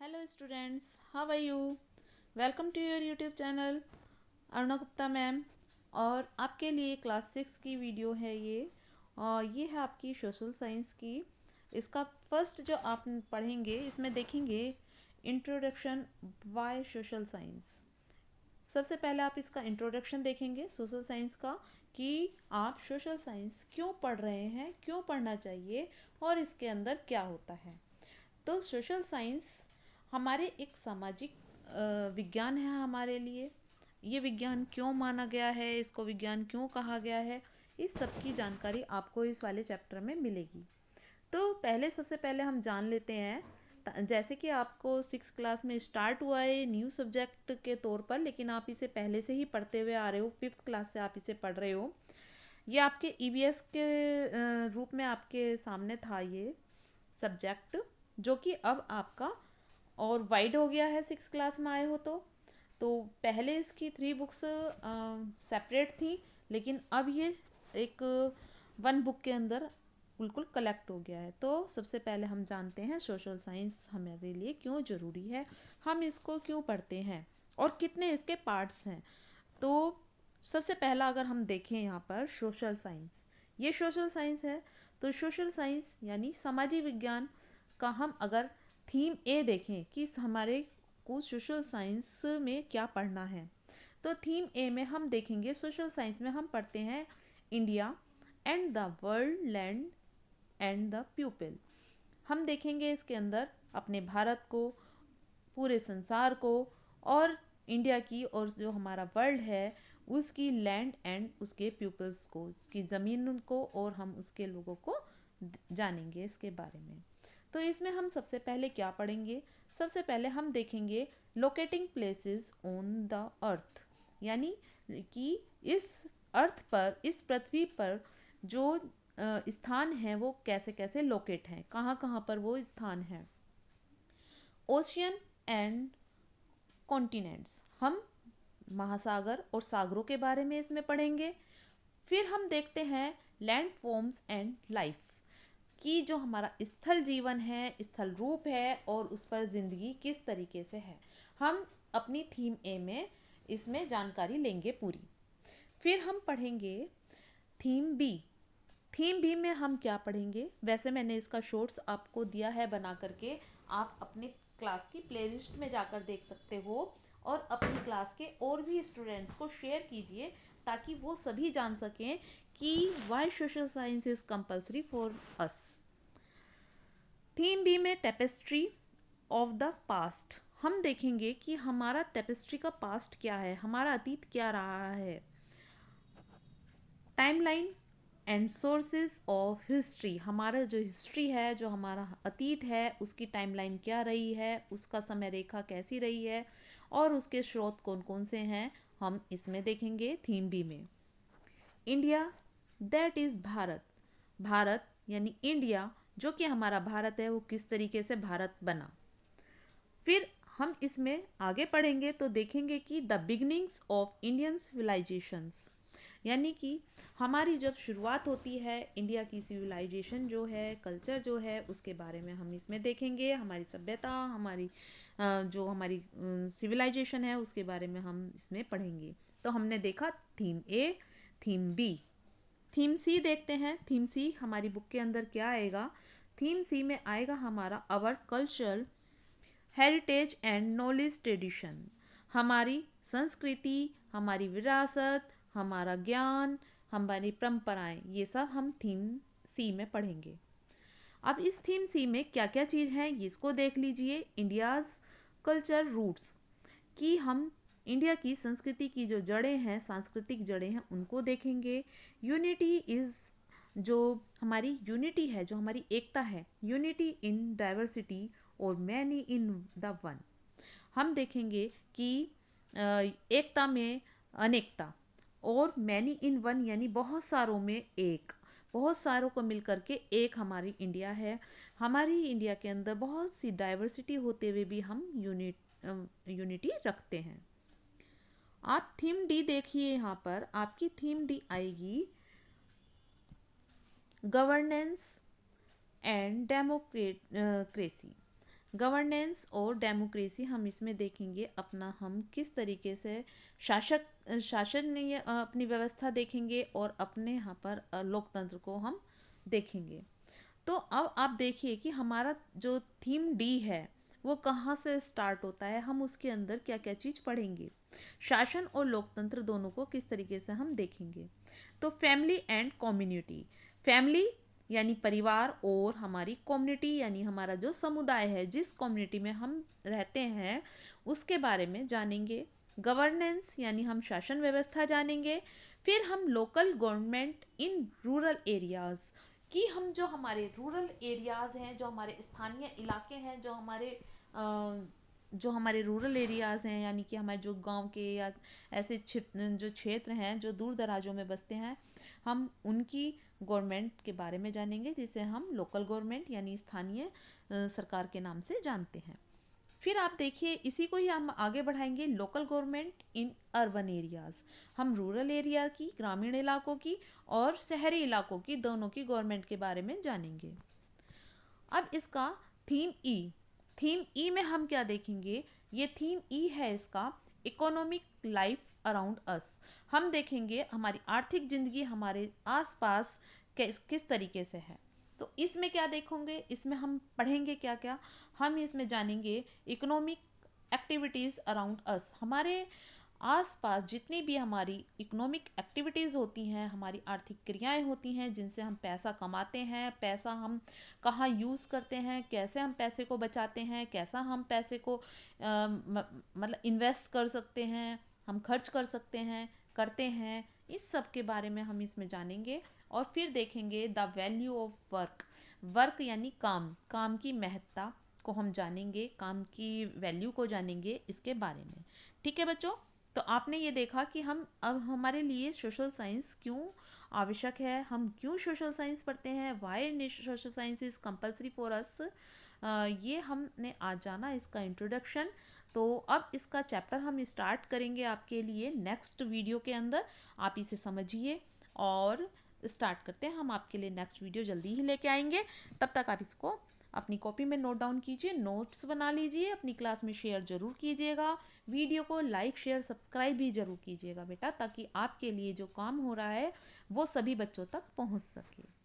Hello students, how are you? Welcome to your YouTube channel Aruna Gupta ma'am. और आपके लिए class 6 की वीडियो है ये। और ये है आपकी सोशल साइंस की। इसका फर्स्ट जो आप पढ़ेंगे इसमें देखेंगे इंट्रोडक्शन वाई सोशल साइंस। सबसे पहले आप इसका इंट्रोडक्शन देखेंगे सोशल साइंस का कि आप सोशल साइंस क्यों पढ़ रहे हैं, क्यों पढ़ना चाहिए और इसके अंदर क्या होता है। तो सोशल साइंस हमारे एक सामाजिक विज्ञान है हमारे लिए। ये विज्ञान क्यों माना गया है, इसको विज्ञान क्यों कहा गया है, इस सब की जानकारी आपको इस वाले चैप्टर में मिलेगी। तो पहले सबसे पहले हम जान लेते हैं जैसे कि आपको 6 क्लास में स्टार्ट हुआ है न्यू सब्जेक्ट के तौर पर, लेकिन आप इसे पहले से ही पढ़ते हुए आ रहे हो, 5th क्लास से आप इसे पढ़ रहे हो। ये आपके ईवीएस के रूप में आपके सामने था ये सब्जेक्ट, जो कि अब आपका और वाइड हो गया है 6 क्लास में आए हो। तो पहले इसकी 3 बुक्स सेपरेट थी, लेकिन अब ये एक 1 बुक के अंदर बिल्कुल कलेक्ट हो गया है। तो सबसे पहले हम जानते हैं सोशल साइंस हमारे लिए क्यों ज़रूरी है, हम इसको क्यों पढ़ते हैं और कितने इसके पार्ट्स हैं। तो सबसे पहला अगर हम देखें यहाँ पर सोशल साइंस, ये सोशल साइंस है। तो सोशल साइंस यानी सामाजिक विज्ञान का हम अगर थीम ए देखें कि हमारे को सोशल साइंस में क्या पढ़ना है, तो थीम ए में हम देखेंगे सोशल साइंस में हम पढ़ते हैं India and the world land and the people. हम देखेंगे इसके अंदर अपने भारत को, पूरे संसार को, और इंडिया की और जो हमारा वर्ल्ड है उसकी लैंड एंड उसके पीपल्स को, उसकी ज़मीन को, और हम उसके लोगों को जानेंगे इसके बारे में। तो इसमें हम सबसे पहले क्या पढ़ेंगे, सबसे पहले हम देखेंगे locating places on the earth, यानी कि इस अर्थ पर, इस पृथ्वी पर जो स्थान है वो कैसे कैसे लोकेट हैं, कहाँ कहाँ पर वो स्थान है। ओशियन एंड कॉन्टिनेंट्स, हम महासागर और सागरों के बारे में इसमें पढ़ेंगे। फिर हम देखते हैं लैंड फॉर्म्स एंड लाइफ, कि जो हमारा स्थल जीवन है, स्थल रूप है, और उस पर जिंदगी किस तरीके से है। हम अपनी थीम ए में इसमें जानकारी लेंगे पूरी। फिर हम पढ़ेंगे थीम बी। थीम बी में हम क्या पढ़ेंगे, वैसे मैंने इसका शॉर्ट्स आपको दिया है बना करके, आप अपने क्लास की प्लेलिस्ट में जाकर देख सकते हो और अपनी क्लास के और भी स्टूडेंट्स को शेयर कीजिए ताकि वो सभी जान सकें कि why social science is compulsory for us. Theme B में टेपेस्ट्री ऑफ द पास्ट, हम देखेंगे कि हमारा टेपेस्ट्री का पास्ट क्या है, हमारा अतीत क्या रहा है। Timeline and sources of history, हमारा जो हिस्ट्री है, जो हमारा अतीत है, उसकी टाइमलाइन क्या रही है, उसका समय रेखा कैसी रही है, और उसके स्रोत कौन कौन से हैं, हम इसमें देखेंगे थीम बी में। India that is Bharat, Bharat यानी इंडिया, जो कि हमारा भारत है, वो किस तरीके से भारत बना। फिर हम इसमें आगे पढ़ेंगे तो देखेंगे कि the beginnings of Indian civilisations, यानी कि हमारी जब शुरुआत होती है इंडिया की सिविलाइजेशन जो है, कल्चर जो है, उसके बारे में हम इसमें देखेंगे। हमारी सभ्यता, हमारी जो हमारी सिविलाइजेशन है उसके बारे में हम इसमें पढ़ेंगे। तो हमने देखा थीम ए, थीम बी। थीम सी देखते हैं, थीम सी हमारी बुक के अंदर क्या आएगा। थीम सी में आएगा हमारा our culture heritage and knowledge tradition, हमारी संस्कृति, हमारी विरासत, हमारा ज्ञान, हमारी परंपराएं, ये सब हम थीम सी में पढ़ेंगे। अब इस थीम सी में क्या क्या चीज़ है इसको देख लीजिए। इंडियाज कल्चर रूट्स, कि हम इंडिया की संस्कृति की जो जड़ें हैं, सांस्कृतिक जड़ें हैं, उनको देखेंगे। यूनिटी इज, जो हमारी यूनिटी है, जो हमारी एकता है, यूनिटी इन डाइवर्सिटी और मैनी इन द वन, हम देखेंगे कि एकता में अनेकता और मैनी इन वन यानी बहुत सारों में एक, बहुत सारों को मिलकर के एक हमारी इंडिया है। हमारी इंडिया के अंदर बहुत सी डाइवर्सिटी होते हुए भी हम यूनिटी रखते हैं। आप थीम डी देखिए, यहाँ पर आपकी थीम डी आएगी गवर्नेंस एंड डेमोक्रेसी। गवर्नेंस और डेमोक्रेसी हम इसमें देखेंगे अपना हम किस तरीके से शासन अपनी व्यवस्था देखेंगे और अपने यहाँ पर लोकतंत्र को हम देखेंगे। तो अब आप देखिए कि हमारा जो थीम डी है वो कहाँ से स्टार्ट होता है, हम उसके अंदर क्या क्या चीज पढ़ेंगे, शासन और लोकतंत्र दोनों को किस तरीके से हम देखेंगे। तो फैमिली एंड कम्युनिटी, फैमिली यानी परिवार और हमारी कम्युनिटी यानी हमारा जो समुदाय है, जिस कम्युनिटी में हम रहते हैं उसके बारे में जानेंगे। गवर्नेंस यानी हम शासन व्यवस्था जानेंगे। फिर हम local government in rural areas, कि हम जो हमारे रूरल एरियाज हैं, जो हमारे स्थानीय इलाके हैं, जो हमारे रूरल एरियाज हैं यानी कि हमारे जो गांव के या ऐसे जो क्षेत्र हैं जो दूर दराजों में बसते हैं, हम उनकी गवर्नमेंट के बारे में जानेंगे, जिसे हम लोकल गवर्नमेंट यानी स्थानीय सरकार के नाम से जानते हैं। फिर आप देखिए इसी को ही हम आगे बढ़ाएंगे, local government in urban areas, हम रूरल एरिया की, ग्रामीण इलाकों की और शहरी इलाकों की, दोनों की गवर्नमेंट के बारे में जानेंगे। अब इसका थीम ई, थीम ई में हम क्या देखेंगे, ये थीम ई है इसका, इकोनॉमिक लाइफ अराउंड अस, हम देखेंगे हमारी आर्थिक जिंदगी हमारे आसपास किस तरीके से है। तो इसमें क्या देखेंगे, इसमें हम पढ़ेंगे क्या क्या, हम इसमें जानेंगे इकोनॉमिक एक्टिविटीज अराउंड अस, हमारे आसपास जितनी भी हमारी इकोनॉमिक एक्टिविटीज़ होती हैं, हमारी आर्थिक क्रियाएं होती हैं जिनसे हम पैसा कमाते हैं, पैसा हम कहाँ यूज़ करते हैं, कैसे हम पैसे को बचाते हैं, कैसा हम पैसे को मतलब इन्वेस्ट कर सकते हैं, हम खर्च कर सकते हैं, करते हैं, इस सब के बारे में हम इसमें जानेंगे। और फिर देखेंगे the value of work, work यानी काम, काम की महत्ता को हम जानेंगे, काम की वैल्यू को जानेंगे, इसके बारे में। ठीक है बच्चों, तो आपने ये देखा कि हम अब हमारे लिए सोशल साइंस क्यों आवश्यक है, हम क्यों सोशल साइंस पढ़ते हैं, why social science is compulsory for us, ये हमने आज जाना इसका इंट्रोडक्शन। तो अब इसका चैप्टर हम स्टार्ट करेंगे आपके लिए नेक्स्ट वीडियो के अंदर, आप इसे समझिए और स्टार्ट करते हैं, हम आपके लिए नेक्स्ट वीडियो जल्दी ही लेके आएंगे। तब तक आप इसको अपनी कॉपी में नोट डाउन कीजिए, नोट्स बना लीजिए, अपनी क्लास में शेयर जरूर कीजिएगा, वीडियो को लाइक शेयर सब्सक्राइब भी जरूर कीजिएगा बेटा, ताकि आपके लिए जो काम हो रहा है वो सभी बच्चों तक पहुंच सके।